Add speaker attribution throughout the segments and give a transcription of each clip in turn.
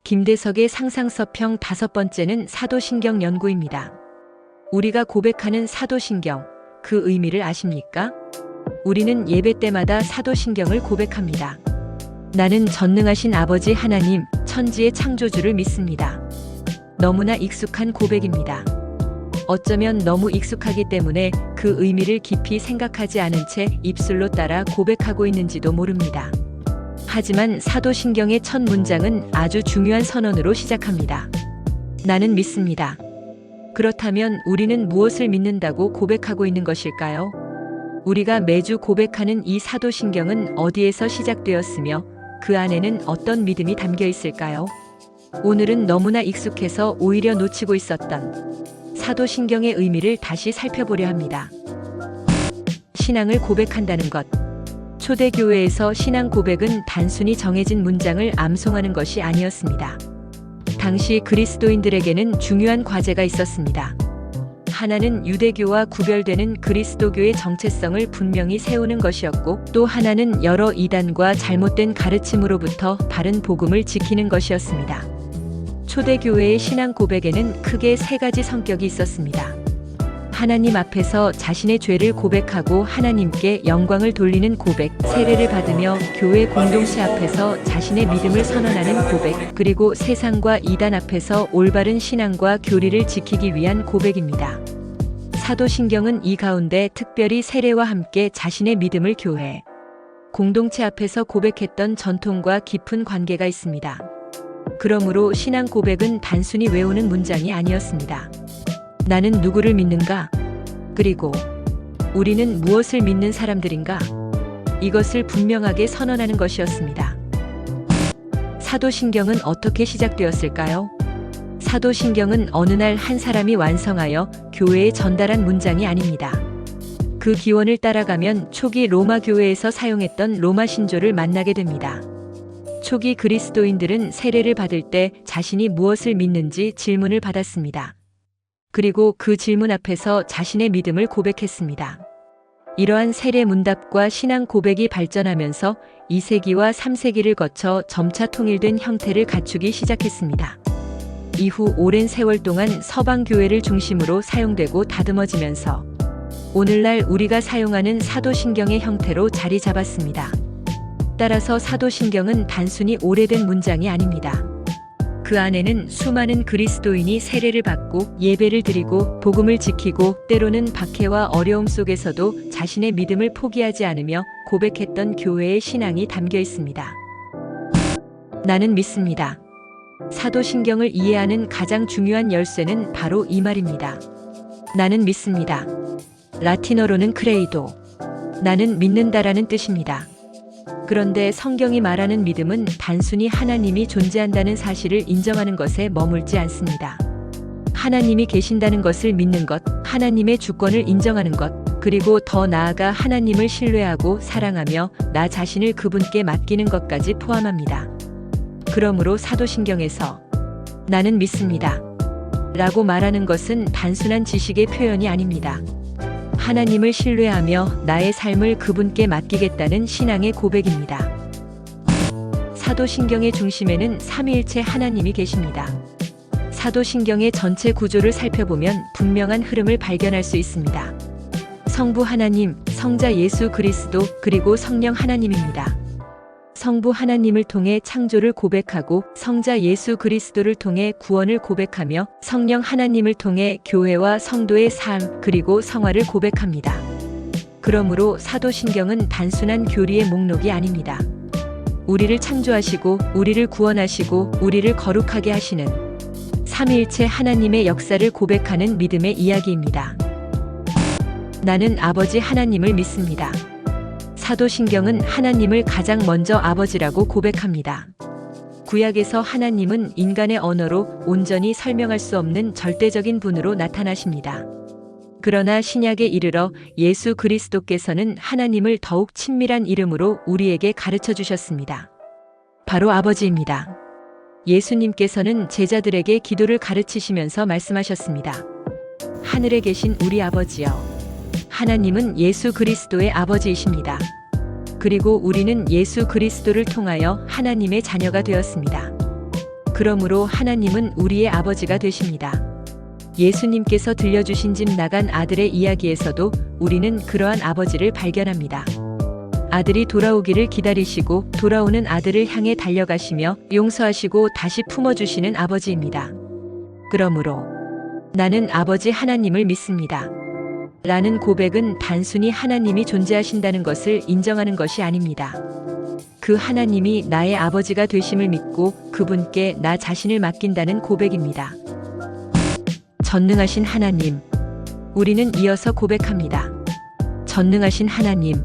Speaker 1: 김대석의 상상서평 5번째는 사도신경 연구입니다. 우리가 고백하는 사도신경, 그 의미를 아십니까? 우리는 예배 때마다 사도신경을 고백합니다. 나는 전능하신 아버지 하나님, 천지의 창조주를 믿습니다. 너무나 익숙한 고백입니다. 어쩌면 너무 익숙하기 때문에 그 의미를 깊이 생각하지 않은 채 입술로 따라 고백하고 있는지도 모릅니다. 하지만 사도신경의 첫 문장은 아주 중요한 선언으로 시작합니다. 나는 믿습니다. 그렇다면 우리는 무엇을 믿는다고 고백하고 있는 것일까요? 우리가 매주 고백하는 이 사도신경은 어디에서 시작되었으며 그 안에는 어떤 믿음이 담겨 있을까요? 오늘은 너무나 익숙해서 오히려 놓치고 있었던 사도신경의 의미를 다시 살펴보려 합니다. 신앙을 고백한다는 것. 초대교회에서 신앙 고백은 단순히 정해진 문장을 암송하는 것이 아니었습니다. 당시 그리스도인들에게는 중요한 과제가 있었습니다. 하나는 유대교와 구별되는 그리스도교의 정체성을 분명히 세우는 것이었고, 또 하나는 여러 이단과 잘못된 가르침으로부터 바른 복음을 지키는 것이었습니다. 초대교회의 신앙 고백에는 크게 세 가지 성격이 있었습니다. 하나님 앞에서 자신의 죄를 고백하고 하나님께 영광을 돌리는 고백, 세례를 받으며 교회 공동체 앞에서 자신의 믿음을 선언하는 고백, 그리고 세상과 이단 앞에서 올바른 신앙과 교리를 지키기 위한 고백입니다. 사도신경은 이 가운데 특별히 세례와 함께 자신의 믿음을 교회, 공동체 앞에서 고백했던 전통과 깊은 관계가 있습니다. 그러므로 신앙 고백은 단순히 외우는 문장이 아니었습니다. 나는 누구를 믿는가? 그리고 우리는 무엇을 믿는 사람들인가? 이것을 분명하게 선언하는 것이었습니다. 사도신경은 어떻게 시작되었을까요? 사도신경은 어느 날 한 사람이 완성하여 교회에 전달한 문장이 아닙니다. 그 기원을 따라가면 초기 로마 교회에서 사용했던 로마 신조를 만나게 됩니다. 초기 그리스도인들은 세례를 받을 때 자신이 무엇을 믿는지 질문을 받았습니다. 그리고 그 질문 앞에서 자신의 믿음을 고백했습니다. 이러한 세례 문답과 신앙 고백이 발전하면서 2세기와 3세기를 거쳐 점차 통일된 형태를 갖추기 시작했습니다. 이후 오랜 세월 동안 서방 교회를 중심으로 사용되고 다듬어지면서 오늘날 우리가 사용하는 사도신경의 형태로 자리 잡았습니다. 따라서 사도신경은 단순히 오래된 문장이 아닙니다. 그 안에는 수많은 그리스도인이 세례를 받고 예배를 드리고 복음을 지키고 때로는 박해와 어려움 속에서도 자신의 믿음을 포기하지 않으며 고백했던 교회의 신앙이 담겨 있습니다. 나는 믿습니다. 사도신경을 이해하는 가장 중요한 열쇠는 바로 이 말입니다. 나는 믿습니다. 라틴어로는 크레이도, 나는 믿는다라는 뜻입니다. 그런데 성경이 말하는 믿음은 단순히 하나님이 존재한다는 사실을 인정하는 것에 머물지 않습니다. 하나님이 계신다는 것을 믿는 것, 하나님의 주권을 인정하는 것, 그리고 더 나아가 하나님을 신뢰하고 사랑하며 나 자신을 그분께 맡기는 것까지 포함합니다. 그러므로 사도신경에서 나는 믿습니다 라고 말하는 것은 단순한 지식의 표현이 아닙니다. 하나님을 신뢰하며 나의 삶을 그분께 맡기겠다는 신앙의 고백입니다. 사도신경의 중심에는 삼위일체 하나님이 계십니다. 사도신경의 전체 구조를 살펴보면 분명한 흐름을 발견할 수 있습니다. 성부 하나님, 성자 예수 그리스도, 그리고 성령 하나님입니다. 성부 하나님을 통해 창조를 고백하고 성자 예수 그리스도를 통해 구원을 고백하며 성령 하나님을 통해 교회와 성도의 삶 그리고 성화를 고백합니다. 그러므로 사도신경은 단순한 교리의 목록이 아닙니다. 우리를 창조하시고 우리를 구원하시고 우리를 거룩하게 하시는 삼위일체 하나님의 역사를 고백하는 믿음의 이야기입니다. 나는 아버지 하나님을 믿습니다. 사도신경은 하나님을 가장 먼저 아버지라고 고백합니다. 구약에서 하나님은 인간의 언어로 온전히 설명할 수 없는 절대적인 분으로 나타나십니다. 그러나 신약에 이르러 예수 그리스도께서는 하나님을 더욱 친밀한 이름으로 우리에게 가르쳐 주셨습니다. 바로 아버지입니다. 예수님께서는 제자들에게 기도를 가르치시면서 말씀하셨습니다. 하늘에 계신 우리 아버지여. 하나님은 예수 그리스도의 아버지이십니다. 그리고 우리는 예수 그리스도를 통하여 하나님의 자녀가 되었습니다. 그러므로 하나님은 우리의 아버지가 되십니다. 예수님께서 들려주신 집 나간 아들의 이야기에서도 우리는 그러한 아버지를 발견합니다. 아들이 돌아오기를 기다리시고 돌아오는 아들을 향해 달려가시며 용서하시고 다시 품어주시는 아버지입니다. 그러므로 나는 아버지 하나님을 믿습니다. 라는 고백은 단순히 하나님이 존재하신다는 것을 인정하는 것이 아닙니다. 그 하나님이 나의 아버지가 되심을 믿고 그분께 나 자신을 맡긴다는 고백입니다. 전능하신 하나님. 우리는 이어서 고백합니다. 전능하신 하나님.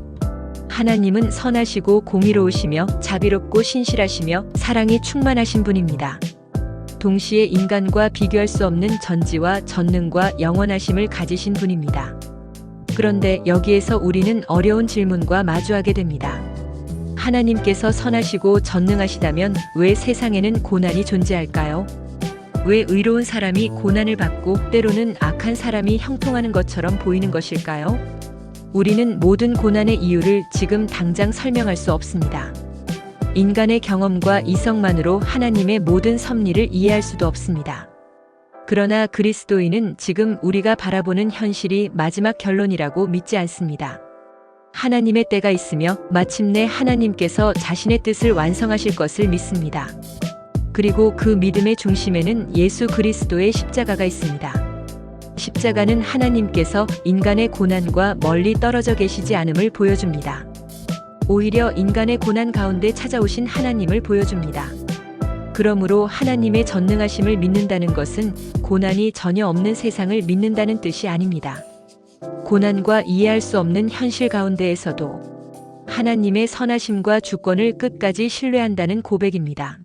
Speaker 1: 하나님은 선하시고 공의로우시며 자비롭고 신실하시며 사랑이 충만하신 분입니다. 동시에 인간과 비교할 수 없는 전지와 전능과 영원하심을 가지신 분입니다. 그런데 여기에서 우리는 어려운 질문과 마주하게 됩니다. 하나님께서 선하시고 전능하시다면 왜 세상에는 고난이 존재할까요? 왜 의로운 사람이 고난을 받고 때로는 악한 사람이 형통하는 것처럼 보이는 것일까요? 우리는 모든 고난의 이유를 지금 당장 설명할 수 없습니다. 인간의 경험과 이성만으로 하나님의 모든 섭리를 이해할 수도 없습니다. 그러나 그리스도인은 지금 우리가 바라보는 현실이 마지막 결론이라고 믿지 않습니다. 하나님의 때가 있으며 마침내 하나님께서 자신의 뜻을 완성하실 것을 믿습니다. 그리고 그 믿음의 중심에는 예수 그리스도의 십자가가 있습니다. 십자가는 하나님께서 인간의 고난과 멀리 떨어져 계시지 않음을 보여줍니다. 오히려 인간의 고난 가운데 찾아오신 하나님을 보여줍니다. 그러므로 하나님의 전능하심을 믿는다는 것은 고난이 전혀 없는 세상을 믿는다는 뜻이 아닙니다. 고난과 이해할 수 없는 현실 가운데에서도 하나님의 선하심과 주권을 끝까지 신뢰한다는 고백입니다.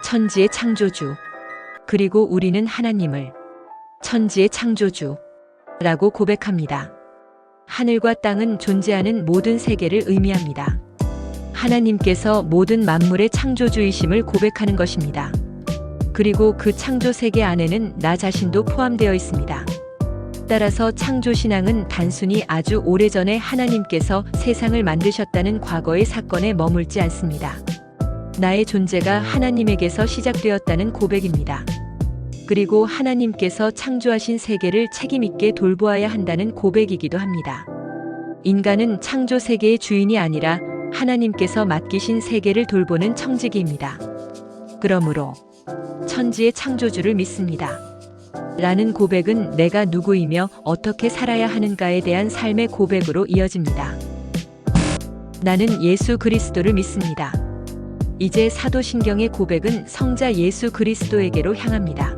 Speaker 1: 천지의 창조주. 그리고 우리는 하나님을 천지의 창조주라고 고백합니다. 하늘과 땅은 존재하는 모든 세계를 의미합니다. 하나님께서 모든 만물의 창조주이심을 고백하는 것입니다. 그리고 그 창조 세계 안에는 나 자신도 포함되어 있습니다. 따라서 창조신앙은 단순히 아주 오래전에 하나님께서 세상을 만드셨다는 과거의 사건에 머물지 않습니다. 나의 존재가 하나님에게서 시작되었다는 고백입니다. 그리고 하나님께서 창조하신 세계를 책임있게 돌보아야 한다는 고백이기도 합니다. 인간은 창조 세계의 주인이 아니라 하나님께서 맡기신 세계를 돌보는 청지기입니다. 그러므로 천지의 창조주를 믿습니다. 라는 고백은 내가 누구이며 어떻게 살아야 하는가에 대한 삶의 고백으로 이어집니다. 나는 예수 그리스도를 믿습니다. 이제 사도신경의 고백은 성자 예수 그리스도에게로 향합니다.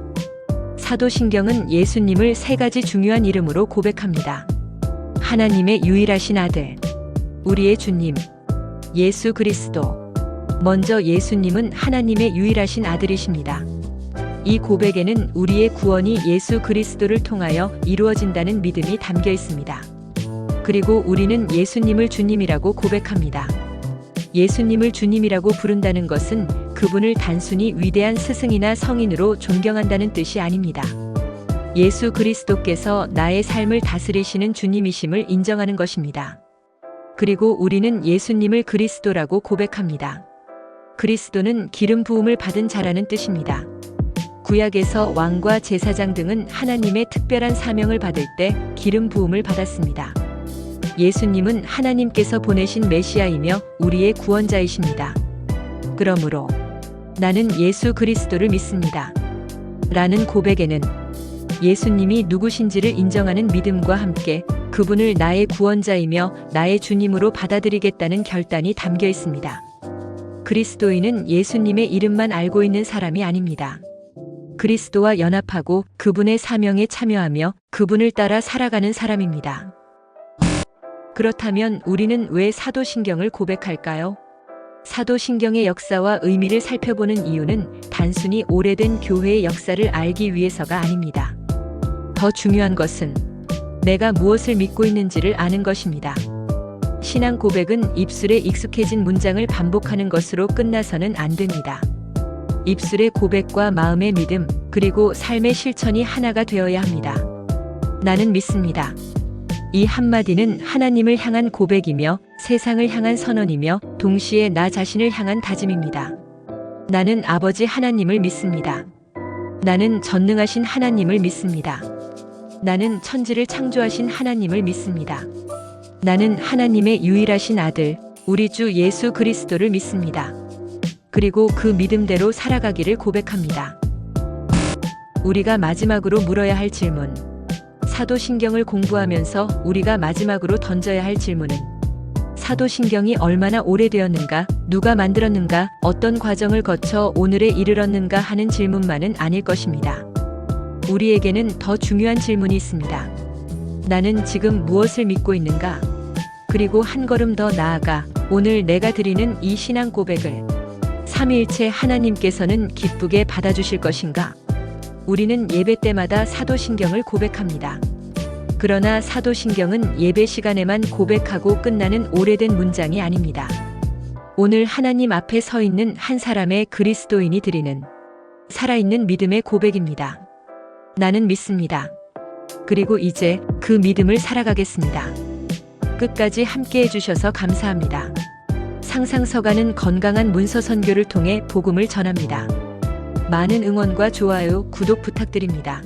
Speaker 1: 사도신경은 예수님을 세 가지 중요한 이름으로 고백합니다. 하나님의 유일하신 아들, 우리의 주님, 예수 그리스도. 먼저 예수님은 하나님의 유일하신 아들이십니다. 이 고백에는 우리의 구원이 예수 그리스도를 통하여 이루어진다는 믿음이 담겨 있습니다. 그리고 우리는 예수님을 주님이라고 고백합니다. 예수님을 주님이라고 부른다는 것은 그분을 단순히 위대한 스승이나 성인으로 존경한다는 뜻이 아닙니다. 예수 그리스도께서 나의 삶을 다스리시는 주님이심을 인정하는 것입니다. 그리고 우리는 예수님을 그리스도라고 고백합니다. 그리스도는 기름 부음을 받은 자라는 뜻입니다. 구약에서 왕과 제사장 등은 하나님의 특별한 사명을 받을 때 기름 부음을 받았습니다. 예수님은 하나님께서 보내신 메시아이며 우리의 구원자이십니다. 그러므로 나는 예수 그리스도를 믿습니다. 라는 고백에는 예수님이 누구신지를 인정하는 믿음과 함께 그분을 나의 구원자이며 나의 주님으로 받아들이겠다는 결단이 담겨 있습니다. 그리스도인은 예수님의 이름만 알고 있는 사람이 아닙니다. 그리스도와 연합하고 그분의 사명에 참여하며 그분을 따라 살아가는 사람입니다. 그렇다면 우리는 왜 사도신경을 고백할까요? 사도신경의 역사와 의미를 살펴보는 이유는 단순히 오래된 교회의 역사를 알기 위해서가 아닙니다. 더 중요한 것은 내가 무엇을 믿고 있는지를 아는 것입니다. 신앙 고백은 입술에 익숙해진 문장을 반복하는 것으로 끝나서는 안 됩니다. 입술의 고백과 마음의 믿음, 그리고 삶의 실천이 하나가 되어야 합니다. 나는 믿습니다. 이 한마디는 하나님을 향한 고백이며 세상을 향한 선언이며 동시에 나 자신을 향한 다짐입니다. 나는 아버지 하나님을 믿습니다. 나는 전능하신 하나님을 믿습니다. 나는 천지를 창조하신 하나님을 믿습니다. 나는 하나님의 유일하신 아들, 우리 주 예수 그리스도를 믿습니다. 그리고 그 믿음대로 살아가기를 고백합니다. 우리가 마지막으로 물어야 할 질문. 사도신경을 공부하면서 우리가 마지막으로 던져야 할 질문은 사도신경이 얼마나 오래되었는가, 누가 만들었는가, 어떤 과정을 거쳐 오늘에 이르렀는가 하는 질문만은 아닐 것입니다. 우리에게는 더 중요한 질문이 있습니다. 나는 지금 무엇을 믿고 있는가? 그리고 한 걸음 더 나아가 오늘 내가 드리는 이 신앙 고백을 삼위일체 하나님께서는 기쁘게 받아주실 것인가? 우리는 예배 때마다 사도신경을 고백합니다. 그러나 사도신경은 예배 시간에만 고백하고 끝나는 오래된 문장이 아닙니다. 오늘 하나님 앞에 서 있는 한 사람의 그리스도인이 드리는 살아있는 믿음의 고백입니다. 나는 믿습니다. 그리고 이제 그 믿음을 살아가겠습니다. 끝까지 함께 해주셔서 감사합니다. 상상서가는 건강한 문서 선교를 통해 복음을 전합니다. 많은 응원과 좋아요, 구독 부탁드립니다.